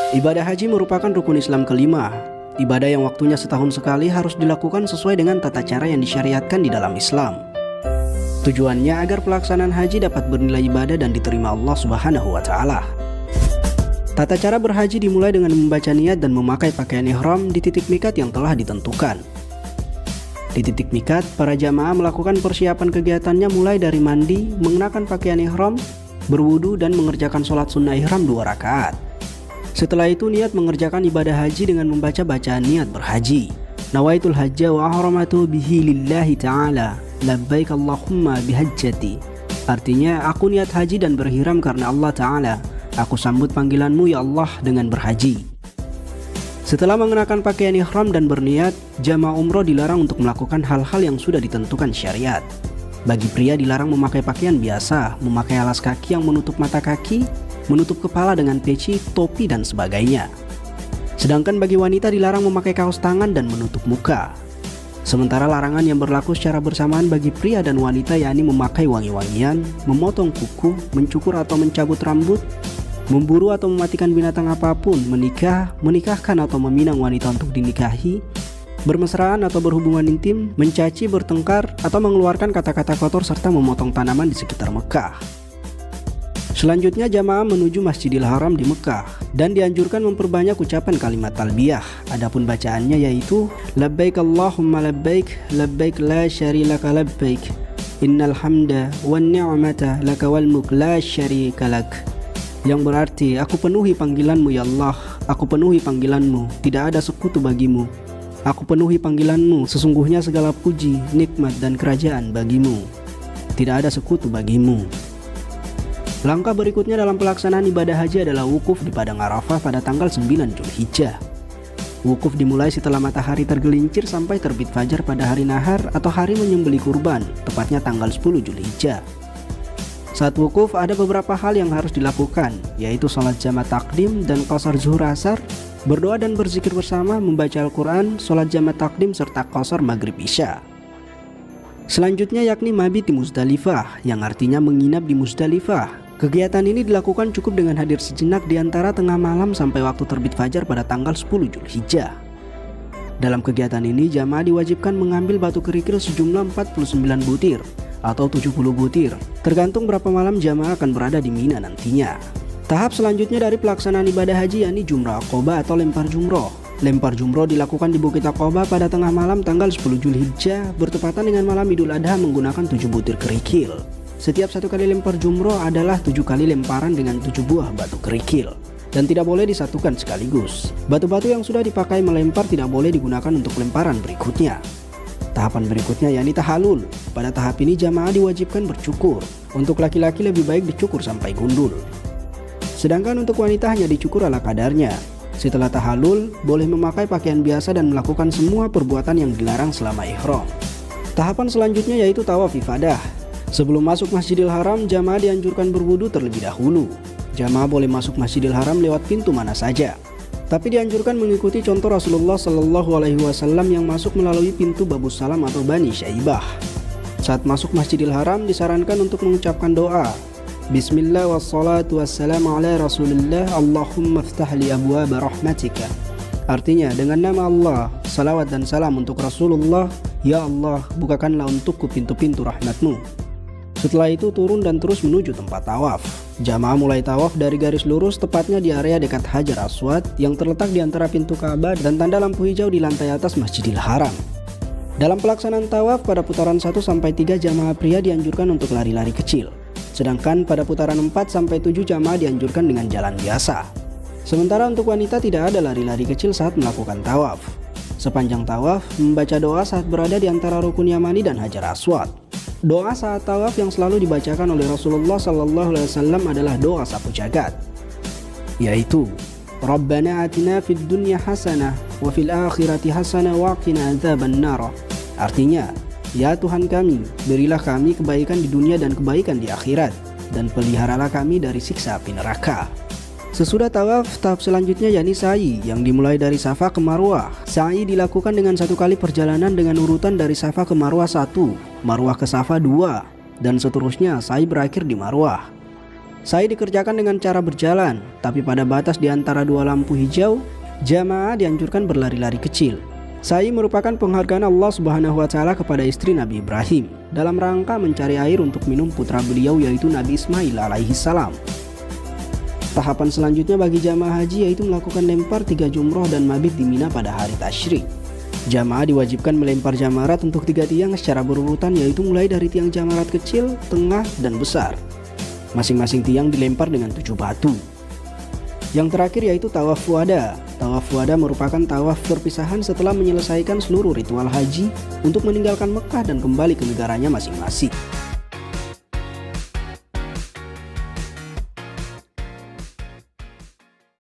Ibadah haji merupakan rukun Islam kelima. Ibadah yang waktunya setahun sekali harus dilakukan sesuai dengan tata cara yang disyariatkan di dalam Islam. Tujuannya agar pelaksanaan haji dapat bernilai ibadah dan diterima Allah Subhanahu wa Ta'ala. Tata cara berhaji dimulai dengan membaca niat dan memakai pakaian ihram di titik mikat yang telah ditentukan. Di titik mikat, para jamaah melakukan persiapan kegiatannya mulai dari mandi, mengenakan pakaian ihram, berwudu dan mengerjakan sholat sunnah ihram 2 rakaat. Setelah itu niat mengerjakan ibadah haji dengan membaca bacaan niat berhaji. Nawaitul hajja wa ahramatu bihi lillahi ta'ala, labbaik Allahumma bihajjati. Artinya, aku niat haji dan berhiram karena Allah Ta'ala. Aku sambut panggilanmu ya Allah dengan berhaji. Setelah mengenakan pakaian ihram dan berniat, jamaah umroh dilarang untuk melakukan hal-hal yang sudah ditentukan syariat. Bagi pria dilarang memakai pakaian biasa, memakai alas kaki yang menutup mata kaki, menutup kepala dengan peci, topi dan sebagainya. Sedangkan bagi wanita dilarang memakai kaos tangan dan menutup muka. Sementara larangan yang berlaku secara bersamaan bagi pria dan wanita yakni memakai wangi-wangian, memotong kuku, mencukur atau mencabut rambut, memburu atau mematikan binatang apapun, menikahkan atau meminang wanita untuk dinikahi, bermesraan atau berhubungan intim, mencaci, bertengkar, atau mengeluarkan kata-kata kotor serta memotong tanaman di sekitar Mekah. Selanjutnya jamaah menuju Masjidil Haram di Mekah dan dianjurkan memperbanyak ucapan kalimat talbiyah. Adapun bacaannya yaitu labbaik Allahumma labbaik, labbaik la syarika labbaik, innal hamda wan ni'mata laka wal mulk la syarika lak. Yang berarti, aku penuhi panggilanmu ya Allah, aku penuhi panggilanmu, tidak ada sekutu bagimu. Aku penuhi panggilanmu, sesungguhnya segala puji, nikmat dan kerajaan bagimu. Tidak ada sekutu bagimu. Langkah berikutnya dalam pelaksanaan ibadah haji adalah wukuf di Padang Arafah pada tanggal 9 Zulhijjah. Wukuf dimulai setelah matahari tergelincir sampai terbit fajar pada hari nahar atau hari menyembelih kurban, tepatnya tanggal 10 Zulhijjah. Saat wukuf ada beberapa hal yang harus dilakukan, yaitu sholat jamak takdim dan qasar zuhur asar, berdoa dan berzikir bersama, membaca Al-Quran, sholat jamak takdim serta qasar maghrib isya. Selanjutnya yakni mabit di Muzdalifah, yang artinya menginap di Muzdalifah. Kegiatan ini dilakukan cukup dengan hadir sejenak di antara tengah malam sampai waktu terbit fajar pada tanggal 10 Zulhijjah. Dalam kegiatan ini jamaah diwajibkan mengambil batu kerikil sejumlah 49 butir atau 70 butir, tergantung berapa malam jamaah akan berada di Mina nantinya. Tahap selanjutnya dari pelaksanaan ibadah haji yakni jumrah Aqobah atau lempar jumroh. Lempar jumroh dilakukan di Bukit Aqobah pada tengah malam tanggal 10 Zulhijjah bertepatan dengan malam Idul Adha menggunakan 7 butir kerikil. Setiap 1 kali lempar jumroh adalah 7 kali lemparan dengan 7 buah batu kerikil dan tidak boleh disatukan sekaligus. Batu-batu yang sudah dipakai melempar tidak boleh digunakan untuk lemparan berikutnya. Tahapan berikutnya yakni tahalul. Pada tahap ini jamaah diwajibkan bercukur. Untuk laki-laki lebih baik dicukur sampai gundul. Sedangkan untuk wanita hanya dicukur ala kadarnya. Setelah tahalul, boleh memakai pakaian biasa dan melakukan semua perbuatan yang dilarang selama ihram. Tahapan selanjutnya yaitu tawaf ifadah. Sebelum masuk Masjidil Haram, jamaah dianjurkan berwudu terlebih dahulu. Jamaah boleh masuk Masjidil Haram lewat pintu mana saja, tapi dianjurkan mengikuti contoh Rasulullah SAW yang masuk melalui pintu Babus Salam atau Bani Syaibah. Saat masuk Masjidil Haram disarankan untuk mengucapkan doa Bismillah wassalatu wassalamu ala Rasulillah Allahumma ftahli abwaba rahmatika. Artinya, dengan nama Allah, salawat dan salam untuk Rasulullah, ya Allah, bukakanlah untukku pintu-pintu rahmatmu. Setelah itu turun dan terus menuju tempat tawaf. Jamaah mulai tawaf dari garis lurus tepatnya di area dekat Hajar Aswad yang terletak di antara pintu Ka'bah dan tanda lampu hijau di lantai atas Masjidil Haram. Dalam pelaksanaan tawaf pada putaran 1-3 jamaah pria dianjurkan untuk lari-lari kecil. Sedangkan pada putaran 4-7 jamaah dianjurkan dengan jalan biasa. Sementara untuk wanita tidak ada lari-lari kecil saat melakukan tawaf. Sepanjang tawaf, membaca doa saat berada di antara Rukun Yamani dan Hajar Aswad. Doa saat tawaf yang selalu dibacakan oleh Rasulullah SAW adalah doa sapu jagat, yaitu Rabbana atina fid dunya hasanah wa fil akhirati hasanah wa qina adzabannar. Artinya, ya Tuhan kami, berilah kami kebaikan di dunia dan kebaikan di akhirat, dan peliharalah kami dari siksa api neraka. Sesudah tawaf, tahap selanjutnya yakni sa'i yang dimulai dari Safa ke Marwah. Sa'i dilakukan dengan 1 kali perjalanan dengan urutan dari Safa ke Marwah 1, Marwah ke Safa 2, dan seterusnya sa'i berakhir di Marwah. Sa'i dikerjakan dengan cara berjalan, tapi pada batas di antara dua lampu hijau, jamaah dianjurkan berlari-lari kecil. Sa'i merupakan penghargaan Allah Subhanahu wa Ta'ala kepada istri Nabi Ibrahim dalam rangka mencari air untuk minum putra beliau yaitu Nabi Ismail alaihi salam. Tahapan selanjutnya bagi jamaah haji yaitu melakukan lempar 3 jumroh dan mabit di Mina pada hari tasyrik. Jamaah diwajibkan melempar jamarat untuk 3 tiang secara berurutan yaitu mulai dari tiang jamarat kecil, tengah, dan besar. Masing-masing tiang dilempar dengan 7 batu. Yang terakhir yaitu tawaf wada. Tawaf wada merupakan tawaf perpisahan setelah menyelesaikan seluruh ritual haji untuk meninggalkan Mekah dan kembali ke negaranya masing-masing.